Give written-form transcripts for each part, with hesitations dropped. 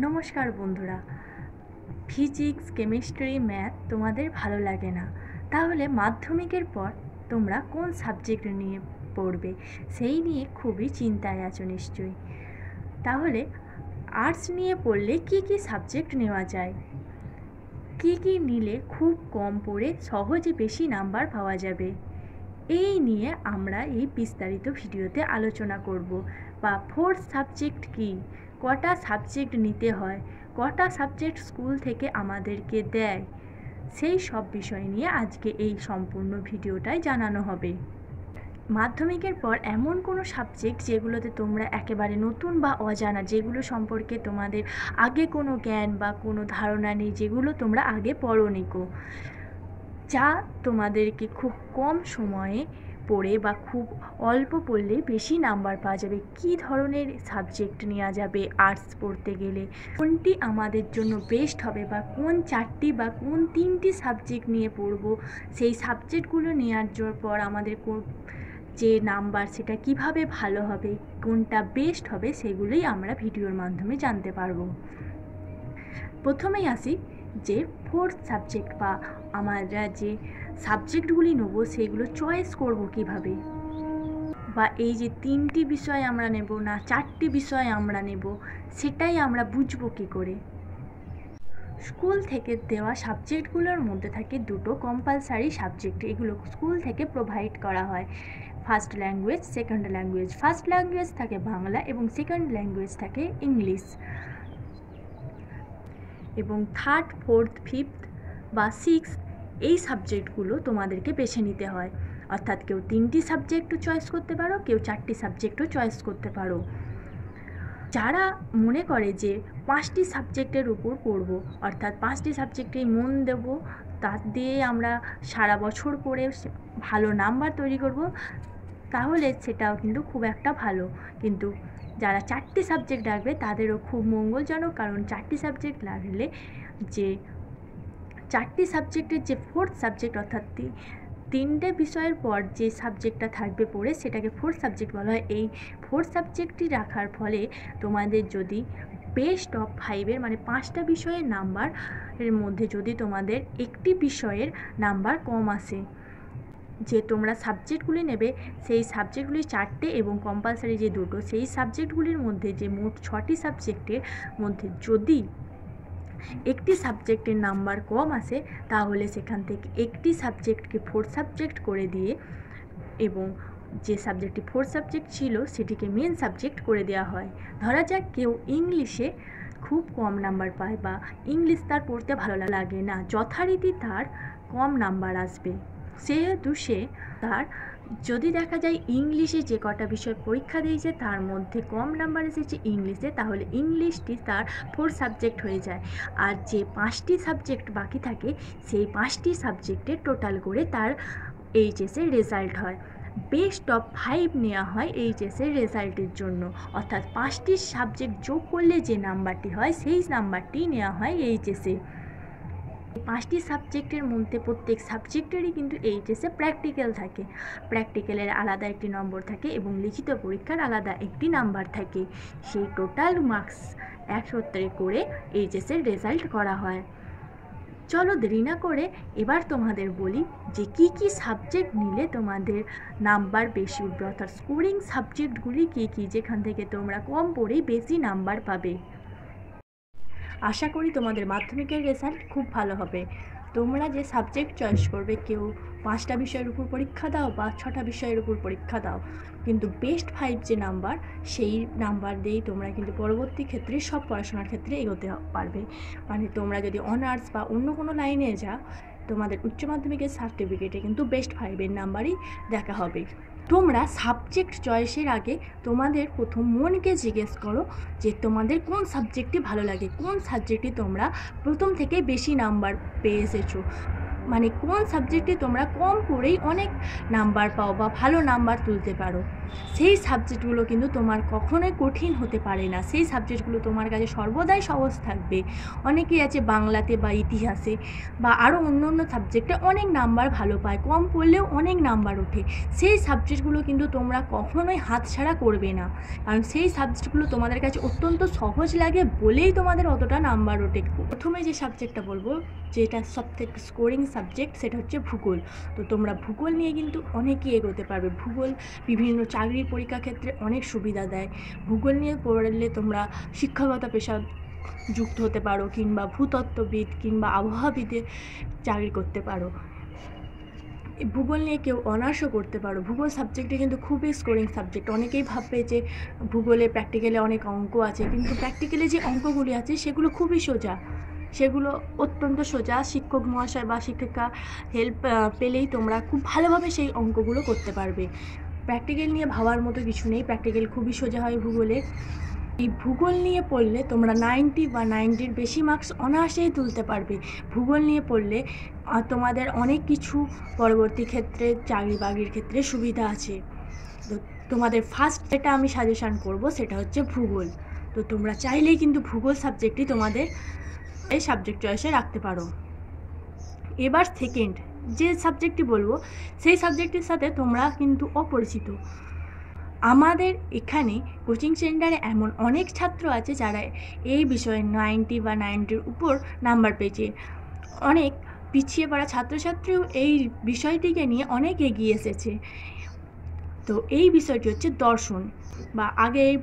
নমস্কার বন্ধুরা। Physics, chemistry, math তোমাদের ভালো লাগে না, তাহলে মাধ্যমিকের পর তোমরা কোন সাবজেক্ট নিয়ে পড়বে সেই নিয়ে খুবই চিন্তায় আছো নিশ্চয়ই। তাহলে আর্টস নিয়ে পড়লে কি কি সাবজেক্ট নেওয়া যায়, কি কি নিলে খুব কম পড়ে সহজে বেশি নাম্বার পাওয়া যাবে, এই নিয়ে আমরা এই বিস্তারিত ভিডিওতে আলোচনা করব। বা ফোর্থ সাবজেক্ট কি, কটা সাবজেক্ট নিতে হয়, কটা সাবজেক্ট স্কুল থেকে আমাদেরকে দেয়, সেই সব বিষয় নিয়ে আজকে এই সম্পূর্ণ ভিডিওটাই জানানো হবে। মাধ্যমিকের পর এমন কোনো সাবজেক্ট যেগুলোতে তোমরা একেবারে নতুন বা অজানা, যেগুলো সম্পর্কে তোমাদের আগে কোনো জ্ঞান বা কোনো ধারণা নেই, যেগুলো তোমরা আগে পড়োনি কো, যা তোমাদেরকে খুব কম সময়ে পড়ে বা খুব অল্প পড়লে বেশি নাম্বার পাওয়া যাবে। কী ধরনের সাবজেক্ট নেওয়া যাবে আর্টস পড়তে গেলে, কোনটি আমাদের জন্য বেস্ট হবে, বা কোন চারটি বা কোন তিনটি সাবজেক্ট নিয়ে পড়ব, সেই সাবজেক্টগুলো নেওয়ার পর আমাদের যে নাম্বার সেটা কিভাবে ভালো হবে, কোনটা বেস্ট হবে, সেগুলোই আমরা ভিডিওর মাধ্যমে জানতে পারবো। প্রথমেই আসি যে ফোর্থ সাবজেক্ট বা আমরা যে সাবজেক্টগুলি নেব সেগুলো চয়েস করব কিভাবে, বা এই যে তিনটি বিষয় আমরা নেব না চারটি বিষয় আমরা নেব, সেটাই আমরা বুঝবো কী করে। স্কুল থেকে দেওয়া সাবজেক্টগুলোর মধ্যে থাকে দুটো কম্পালসারি সাবজেক্ট, এগুলো স্কুল থেকে প্রোভাইড করা হয়। First language, second language. First language থাকে বাংলা এবং সেকেন্ড ল্যাঙ্গুয়েজ থাকে ইংলিশ। এবং থার্ড, ফোর্থ, ফিফথ বা সিক্সথ এই সাবজেক্টগুলো তোমাদেরকে বেছে নিতে হয়। অর্থাৎ কেউ তিনটি সাবজেক্টও চয়েস করতে পারো, কেউ চারটি সাবজেক্টও চয়েস করতে পারো। যারা মনে করে যে পাঁচটি সাবজেক্টের উপর পড়বো, অর্থাৎ পাঁচটি সাবজেক্টেই মন দেব, তা দিয়ে আমরা সারা বছর পড়ে ভালো নাম্বার তৈরি করব, তাহলে সেটাও কিন্তু খুব একটা ভালো। কিন্তু যারা চারটি সাবজেক্ট রাখবে তাদেরও খুব মঙ্গলজনক, কারণ চারটি সাবজেক্ট রাখলে যে চারটি সাবজেক্টের যে ফোর্থ সাবজেক্ট, অর্থাৎ তিনটে বিষয়ের পর যে সাবজেক্টটা থাকবে পড়ে, সেটাকে ফোর্থ সাবজেক্ট বলা হয়। এই ফোর্থ সাবজেক্টটি রাখার ফলে তোমাদের যদি বেস্ট অফ 5-এর মানে পাঁচটা বিষয়ের নাম্বারের মধ্যে যদি তোমাদের একটি বিষয়ের নাম্বার কম আসে, যে তোমরা সাবজেক্টগুলি নেবে সেই সাবজেক্টগুলি চারটে এবং কম্পালসারি যে দুটো, সেই সাবজেক্টগুলির মধ্যে যে মোট 6টি সাবজেক্টের মধ্যে যদি একটি সাবজেক্টের নাম্বার কম আসে, তাহলে সেখান থেকে একটি সাবজেক্টকে ফোর্থ সাবজেক্ট করে দিয়ে এবং যে সাবজেক্টটি ফোর্থ সাবজেক্ট ছিল সেটিকে মেন সাবজেক্ট করে দেওয়া হয়। ধরা যাক কেউ ইংলিশে খুব কম নাম্বার পায় বা ইংলিশ তার পড়তে ভালো লাগে না, যথারীতি তার কম নাম্বার আসবে, সেহেতু সে তার যদি দেখা যায় ইংলিশে যে কটা বিষয় পরীক্ষা দিয়েছে তার মধ্যে কম নাম্বার এসেছে ইংলিশে, তাহলে ইংলিশটি তার ফোর্থ সাবজেক্ট হয়ে যায়। আর যে পাঁচটি সাবজেক্ট বাকি থাকে সেই পাঁচটি সাবজেক্টের টোটাল করে তার এইচএসের রেজাল্ট হয়। বেস্ট অফ 5 নেওয়া হয় এইচএসের রেজাল্টের জন্য, অর্থাৎ পাঁচটি সাবজেক্ট যোগ করলে যে নাম্বারটি হয় সেই নাম্বারটি নেওয়া হয় এইচএসে। পাঁচটি সাবজেক্টের মধ্যে প্রত্যেক সাবজেক্টেরই কিন্তু এইচএসে প্র্যাকটিক্যাল থাকে, প্র্যাকটিক্যালের আলাদা একটি নম্বর থাকে এবং লিখিত পরীক্ষার আলাদা একটি নাম্বার থাকে। সেই টোটাল মার্কস 170 করে এইচএসের রেজাল্ট করা হয়। চলো দেরি না করে এবার তোমাদের বলি যে কি কি সাবজেক্ট নিলে তোমাদের নাম্বার বেশি উঠবে, অর্থাৎ স্কোরিং সাবজেক্টগুলি কী কী, যেখান থেকে তোমরা কম পড়েই বেশি নাম্বার পাবে। আশা করি তোমাদের মাধ্যমিকের রেজাল্ট খুব ভালো হবে। তোমরা যে সাবজেক্ট চয়েস করবে, কেউ 5টা বিষয়ের উপর পরীক্ষা দাও বা 6টা বিষয়ের উপর পরীক্ষা দাও, কিন্তু বেস্ট 5 যে নাম্বার, সেই নাম্বার দিয়েই তোমরা কিন্তু পরবর্তী ক্ষেত্রে সব পড়াশোনার ক্ষেত্রে এগোতে পারবে। মানে তোমরা যদি অনার্স বা অন্য কোনো লাইনে যাও, তোমাদের উচ্চ মাধ্যমিকের সার্টিফিকেটে কিন্তু বেস্ট 5-এর নাম্বারই দেখা হবে। তোমরা সাবজেক্ট চয়েসের আগে তোমাদের প্রথম মনকে জিজ্ঞেস করো যে তোমাদের কোন সাবজেক্টটি ভালো লাগে, কোন সাবজেক্টে তোমরা প্রথম থেকে বেশি নাম্বার পেয়ে এসেছো। মানে কোন সাবজেক্টে তোমরা কম করেই অনেক নাম্বার পাও বা ভালো নাম্বার তুলতে পারো, সেই সাবজেক্টগুলো কিন্তু তোমার কখনোই কঠিন হতে পারে না। সেই সাবজেক্টগুলো তোমার কাছে সর্বদাই সহজ থাকবে। অনেকেই আছে বাংলাতে বা ইতিহাসে বা আরও অন্য অন্য সাবজেক্টে অনেক নাম্বার ভালো পায়, কম পড়লেও অনেক নাম্বার ওঠে। সেই সাবজেক্টগুলো কিন্তু তোমরা কখনোই হাতছাড়া করবে না, কারণ সেই সাবজেক্টগুলো তোমাদের কাছে অত্যন্ত সহজ লাগে বলেই তোমাদের অতটা নাম্বার ওঠে। প্রথমে যে সাবজেক্টটা বলবো, যেটা সবথেকে স্কোরিং সাবজেক্ট, সেটা হচ্ছে ভূগোল। তো তোমরা ভূগোল নিয়ে কিন্তু অনেকেই এগোতে পারবে। ভূগোল বিভিন্ন চাকরির পরীক্ষা ক্ষেত্রে অনেক সুবিধা দেয়। ভূগোল নিয়ে পড়লে তোমরা শিক্ষাগত পেশা যুক্ত হতে পারো, কিংবা ভূতত্ত্ববিদ কিংবা আবহাওয়াবিদে চাকরি করতে পারো। ভূগোল নিয়ে কেউ অনার্সও করতে পারো। ভূগোল সাবজেক্টে কিন্তু খুবই স্কোরিং সাবজেক্ট। অনেকেই ভাববে যে ভূগোলে প্র্যাকটিক্যালে অনেক অঙ্ক আছে, কিন্তু প্র্যাকটিক্যালে যে অঙ্কগুলি আছে সেগুলো খুবই সোজা, সেগুলো অত্যন্ত সোজা। শিক্ষক মহাশয় বা শিক্ষিকা হেল্প পেলেই তোমরা খুব ভালোভাবে সেই অঙ্কগুলো করতে পারবে। প্র্যাকটিক্যাল নিয়ে ভাবার মতো কিছু নেই, প্র্যাকটিক্যাল খুবই সোজা হয় ভূগোলে। এই ভূগোল নিয়ে পড়লে তোমরা 90 বা 90-র বেশি মার্কস অনায়াসেই তুলতে পারবে। ভূগোল নিয়ে পড়লে তোমাদের অনেক কিছু পরবর্তী ক্ষেত্রে চাকরি বাকরির ক্ষেত্রে সুবিধা আছে। তো তোমাদের ফার্স্ট যেটা আমি সাজেশান করব সেটা হচ্ছে ভূগোল। তো তোমরা চাইলেই কিন্তু ভূগোল সাবজেক্টটি তোমাদের এই সাবজেক্ট চয়েসে রাখতে পারো। এবার সেকেন্ড যে সাবজেক্টটি বলবো, সেই সাবজেক্টের সাথে তোমরা কিন্তু অপরিচিত। আমাদের এখানে কোচিং সেন্টারে এমন অনেক ছাত্র আছে যারা এই বিষয়ে 90 বা 90-র উপর নাম্বার পেয়েছে। অনেক পিছিয়ে পড়া ছাত্রছাত্রীও এই বিষয়টিকে নিয়ে অনেক এগিয়ে এসেছে। তো এই বিষয়টি হচ্ছে দর্শন, বা আগে এই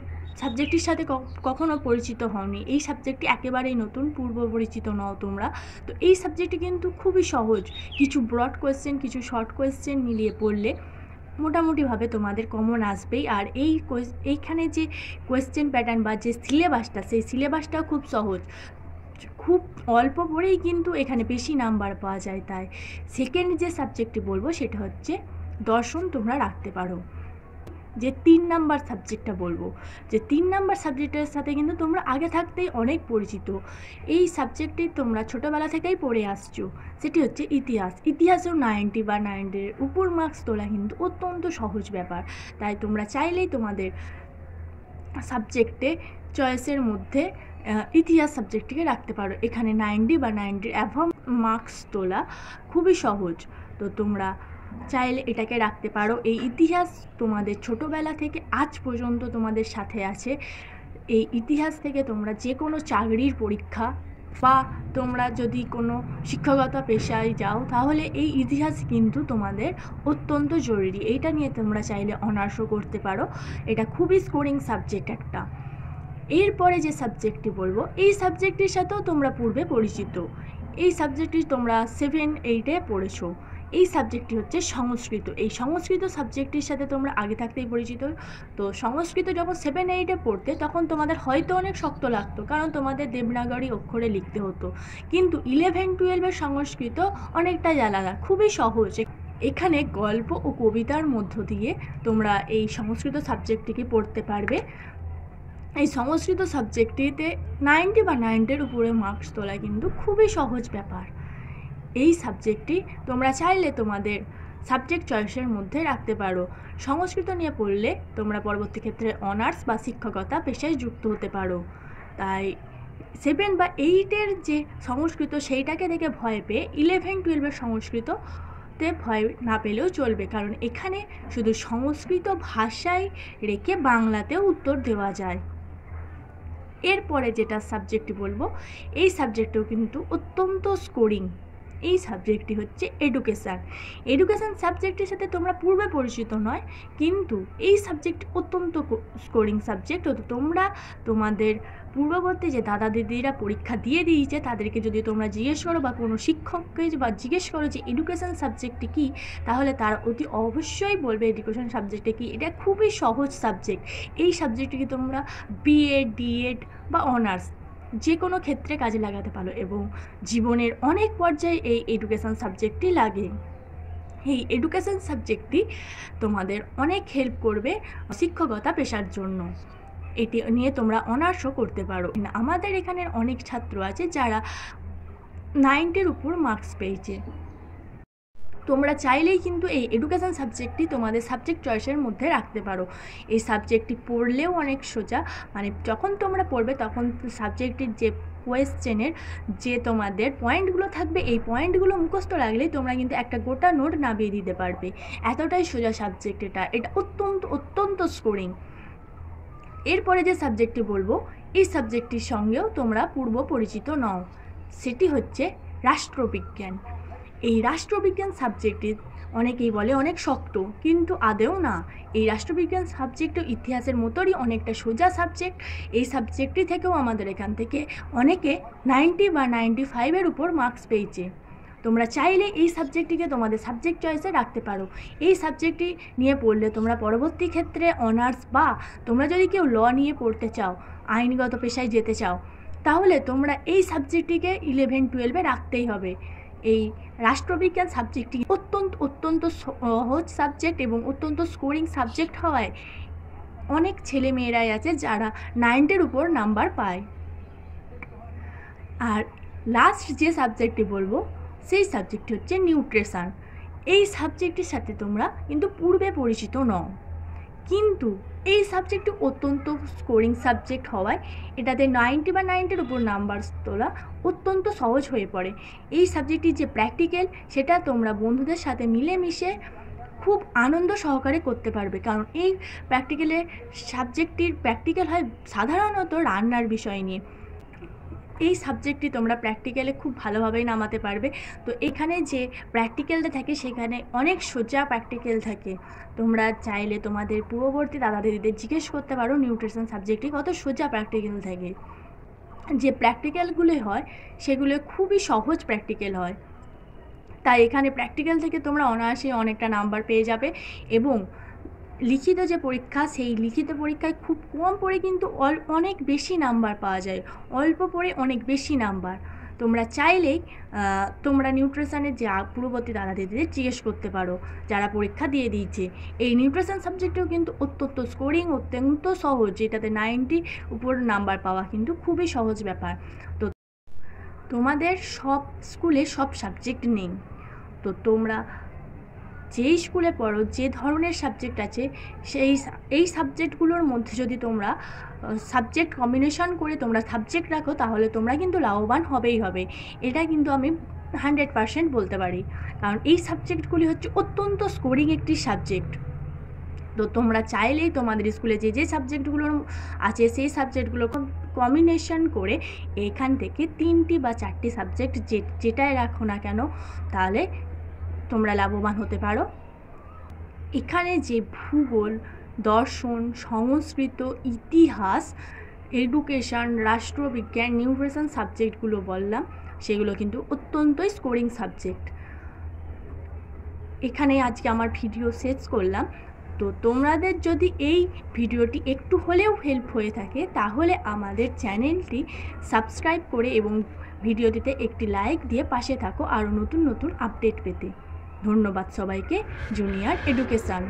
সাবজেক্টটির সাথে কখনো পরিচিত হওনি। এই সাবজেক্টটি একেবারেই নতুন, পূর্ব পরিচিত নও তোমরা। তো এই সাবজেক্টটি কিন্তু খুবই সহজ। কিছু ব্রড কোয়েশ্চেন, কিছু শর্ট কোয়েশ্চেন মিলিয়ে পড়লে মোটামুটিভাবে তোমাদের কমন আসবেই। আর এইখানে যে কোয়েশ্চেন প্যাটার্ন বা যে সিলেবাসটা, সেই সিলেবাসটাও খুব সহজ। খুব অল্প পড়েই কিন্তু এখানে বেশি নাম্বার পাওয়া যায়। তাই সেকেন্ড যে সাবজেক্টটি বলবো সেটা হচ্ছে দর্শন, তোমরা রাখতে পারো। যে 3 নাম্বার সাবজেক্টটা বলবো, যে 3 নাম্বার সাবজেক্টের সাথে কিন্তু তোমরা আগে থাকতেই অনেক পরিচিত। এই সাবজেক্টটি তোমরা ছোটোবেলা থেকেই পড়ে আসছো, সেটি হচ্ছে ইতিহাস। ইতিহাসেও 90 বা 90-এর উপর মার্কস তোলা কিন্তু অত্যন্ত সহজ ব্যাপার। তাই তোমরা চাইলেই তোমাদের সাবজেক্টে চয়েসের মধ্যে ইতিহাস সাবজেক্টটিকে রাখতে পারো। এখানে 90 বা 90-এর অ্যাভাব মার্কস তোলা খুবই সহজ। তো তোমরা চাইলে এটাকে রাখতে পারো। এই ইতিহাস তোমাদের ছোটোবেলা থেকে আজ পর্যন্ত তোমাদের সাথে আছে। এই ইতিহাস থেকে তোমরা যে কোনো চাকরির পরীক্ষা বা তোমরা যদি কোনো শিক্ষাগত পেশায় যাও, তাহলে এই ইতিহাস কিন্তু তোমাদের অত্যন্ত জরুরি। এইটা নিয়ে তোমরা চাইলে অনার্সও করতে পারো। এটা খুবই স্কোরিং সাবজেক্ট একটা। এরপরে যে সাবজেক্টটি বলবো, এই সাবজেক্টটির সাথেও তোমরা পূর্বে পরিচিত। এই সাবজেক্টটি তোমরা 7-8-এ পড়েছো। এই সাবজেক্টটি হচ্ছে সংস্কৃত। এই সংস্কৃত সাবজেক্টটির সাথে তোমরা আগে থাকতেই পরিচিত। তো সংস্কৃত যখন 7-8-এ পড়তে, তখন তোমাদের হয়তো অনেক শক্ত লাগতো, কারণ তোমাদের দেবনাগরী অক্ষরে লিখতে হতো। কিন্তু 11-12-এর সংস্কৃত অনেকটাই আলাদা, খুবই সহজ। এখানে গল্প ও কবিতার মধ্য দিয়ে তোমরা এই সংস্কৃত সাবজেক্টটিকে পড়তে পারবে। এই সংস্কৃত সাবজেক্টটিতে 90 বা 90-এর উপরে মার্কস তোলা কিন্তু খুবই সহজ ব্যাপার। এই সাবজেক্টটি তোমরা চাইলে তোমাদের সাবজেক্ট চয়েসের মধ্যে রাখতে পারো। সংস্কৃত নিয়ে পড়লে তোমরা পরবর্তী ক্ষেত্রে অনার্স বা শিক্ষকতা পেশায় যুক্ত হতে পারো। তাই 7 বা 8-এর যে সংস্কৃত, সেইটাকে দেখে ভয় পেয়ে 11-12-এর সংস্কৃততে ভয় না পেলেও চলবে, কারণ এখানে শুধু সংস্কৃত ভাষায় রেখে বাংলাতেও উত্তর দেওয়া যায়। এরপরে যেটা সাবজেক্টটি বলবো, এই সাবজেক্টও কিন্তু অত্যন্ত স্কোরিং। এই সাবজেক্টটি হচ্ছে এডুকেশান। এডুকেশান সাবজেক্টের সাথে তোমরা পূর্বে পরিচিত নয়, কিন্তু এই সাবজেক্ট অত্যন্ত স্কোরিং সাবজেক্ট। তো তোমরা তোমাদের পূর্ববর্তী যে দাদা দিদিরা পরীক্ষা দিয়ে দিয়েছে, তাদেরকে যদি তোমরা জিজ্ঞেস করো বা কোনো শিক্ষককে বা জিজ্ঞেস করো যে এডুকেশান সাবজেক্টটি কী, তাহলে তারা অতি অবশ্যই বলবে এডুকেশান সাবজেক্টে কী। এটা খুবই সহজ সাবজেক্ট। এই সাবজেক্টটিকে তোমরা বিএড, ডিএড বা অনার্স যে কোনো ক্ষেত্রে কাজে লাগাতে পারো, এবং জীবনের অনেক পর্যায়ে এই এডুকেশান সাবজেক্টটি লাগে। এই এডুকেশান সাবজেক্টটি তোমাদের অনেক হেল্প করবে শিক্ষকতা পেশার জন্য। এটি নিয়ে তোমরা অনার্সও করতে পারো। আমাদের এখানের অনেক ছাত্র আছে যারা 90-এর উপর মার্কস পেয়েছে। তোমরা চাইলেই কিন্তু এই এডুকেশান সাবজেক্টটি তোমাদের সাবজেক্ট চয়েসের মধ্যে রাখতে পারো। এই সাবজেক্টটি পড়লেও অনেক সোজা, মানে যখন তোমরা পড়বে তখন সাবজেক্টটির যে কোয়েশ্চেনের যে তোমাদের পয়েন্টগুলো থাকবে, এই পয়েন্টগুলো মুখস্থ রাখলেই তোমরা কিন্তু একটা গোটা নোট নামিয়ে দিতে পারবে। এতটাই সোজা সাবজেক্ট এটা অত্যন্ত স্কোরিং। এরপরে যে সাবজেক্টটি বলবো, এই সাবজেক্টটির সঙ্গেও তোমরা পূর্ব পরিচিত নও, সেটি হচ্ছে রাষ্ট্রবিজ্ঞান। এই রাষ্ট্রবিজ্ঞান সাবজেক্টটি অনেকেই বলে অনেক শক্ত, কিন্তু আদৌ না। এই রাষ্ট্রবিজ্ঞান সাবজেক্টও ইতিহাসের মতোই অনেকটা সোজা সাবজেক্ট। এই সাবজেক্টটি থেকেও আমাদের এখান থেকে অনেকে 90 বা 95-এর উপর মার্কস পেয়েছে। তোমরা চাইলে এই সাবজেক্টটিকে তোমাদের সাবজেক্ট চয়েসে রাখতে পারো। এই সাবজেক্টটি নিয়ে পড়লে তোমরা পরবর্তী ক্ষেত্রে অনার্স বা তোমরা যদি কেউ ল নিয়ে পড়তে চাও, আইনগত পেশায় যেতে চাও, তাহলে তোমরা এই সাবজেক্টটিকে 11-12-এ রাখতেই হবে। এই রাষ্ট্রবিজ্ঞান সাবজেক্টটি অত্যন্ত সহজ সাবজেক্ট এবং অত্যন্ত স্কোরিং সাবজেক্ট হওয়ায় অনেক ছেলে মেয়েরাই আছে যারা 90-এর উপর নাম্বার পায়। আর লাস্ট যে সাবজেক্টটি বলবো, সেই সাবজেক্টটি হচ্ছে নিউট্রিশন। এই সাবজেক্টের সাথে তোমরা কিন্তু পূর্বে পরিচিত নও, কিন্তু এই সাবজেক্টটি অত্যন্ত স্কোরিং সাবজেক্ট হওয়ায় এটাতে 90 বা 90-এর উপর নাম্বার তোলা অত্যন্ত সহজ হয়ে পড়ে। এই সাবজেক্টটির যে প্র্যাকটিক্যাল, সেটা তোমরা বন্ধুদের সাথে মিলেমিশে খুব আনন্দ সহকারে করতে পারবে, কারণ এই সাবজেক্টটির প্র্যাকটিক্যাল হয় সাধারণত রান্নার বিষয় নিয়ে। এই সাবজেক্টটি তোমরা প্র্যাকটিক্যালে খুব ভালোভাবেই নামাতে পারবে। তো এখানে যে প্র্যাকটিক্যালটা থাকে সেখানে অনেক সোজা প্র্যাকটিক্যাল থাকে। তোমরা চাইলে তোমাদের পূর্ববর্তী দাদা দিদিদের জিজ্ঞেস করতে পারো নিউট্রিশন সাবজেক্টে কত সোজা প্র্যাকটিক্যাল থাকে। যে প্র্যাকটিক্যালগুলো হয় সেগুলো খুবই সহজ প্র্যাকটিক্যাল হয়, তাই এখানে প্র্যাকটিক্যাল থেকে তোমরা অনায়াসে অনেকটা নাম্বার পেয়ে যাবে। এবং লিখিত যে পরীক্ষা, সেই লিখিত পরীক্ষায় খুব কম পড়ে কিন্তু অনেক বেশি নাম্বার পাওয়া যায়, অল্প পড়ে অনেক বেশি নাম্বার। তোমরা চাইলেই তোমরা নিউট্রিশনের যে পূর্ববর্তী দাদা দিদিদের জিজ্ঞেস করতে পারো যারা পরীক্ষা দিয়ে দিয়েছে। এই নিউট্রিশন সাবজেক্টেও কিন্তু অত্যন্ত স্কোরিং, অত্যন্ত সহজ, যেটাতে 90 উপর নাম্বার পাওয়া কিন্তু খুবই সহজ ব্যাপার। তো তোমাদের সব স্কুলে সব সাবজেক্ট নেই, তো তোমরা যেই স্কুলে পড়ো, যে ধরনের সাবজেক্ট আছে, এই সাবজেক্টগুলোর মধ্যে যদি তোমরা সাবজেক্ট কম্বিনেশন করে তোমরা সাবজেক্ট রাখো, তাহলে তোমরা কিন্তু লাভবান হবেই হবে। এটা কিন্তু আমি 100% বলতে পারি, কারণ এই সাবজেক্টগুলি হচ্ছে অত্যন্ত স্কোরিং একটি সাবজেক্ট। তো তোমরা চাইলেই তোমাদের স্কুলে যে সাবজেক্টগুলো আছে সেই সাবজেক্টগুলো কম্বিনেশন করে এখান থেকে 3টি বা 4টি সাবজেক্ট যেটাই রাখো না কেন, তাহলে তোমরা লাভবান হতে পারো। এখানে যে ভূগোল, দর্শন, সংস্কৃত, ইতিহাস, এডুকেশন, রাষ্ট্রবিজ্ঞান, নিউট্রিশন সাবজেক্টগুলো বললাম, সেগুলো কিন্তু অত্যন্তই স্কোরিং সাবজেক্ট। এখানে আজকে আমার ভিডিও শেষ করলাম। তো তোমাদের যদি এই ভিডিওটি একটু হলেও হেল্প হয়ে থাকে, তাহলে আমাদের চ্যানেলটি সাবস্ক্রাইব করে এবং ভিডিওটিতে একটি লাইক দিয়ে পাশে থাকো আরও নতুন আপডেট পেতে। ধন্যবাদ সবাইকে। Junior education.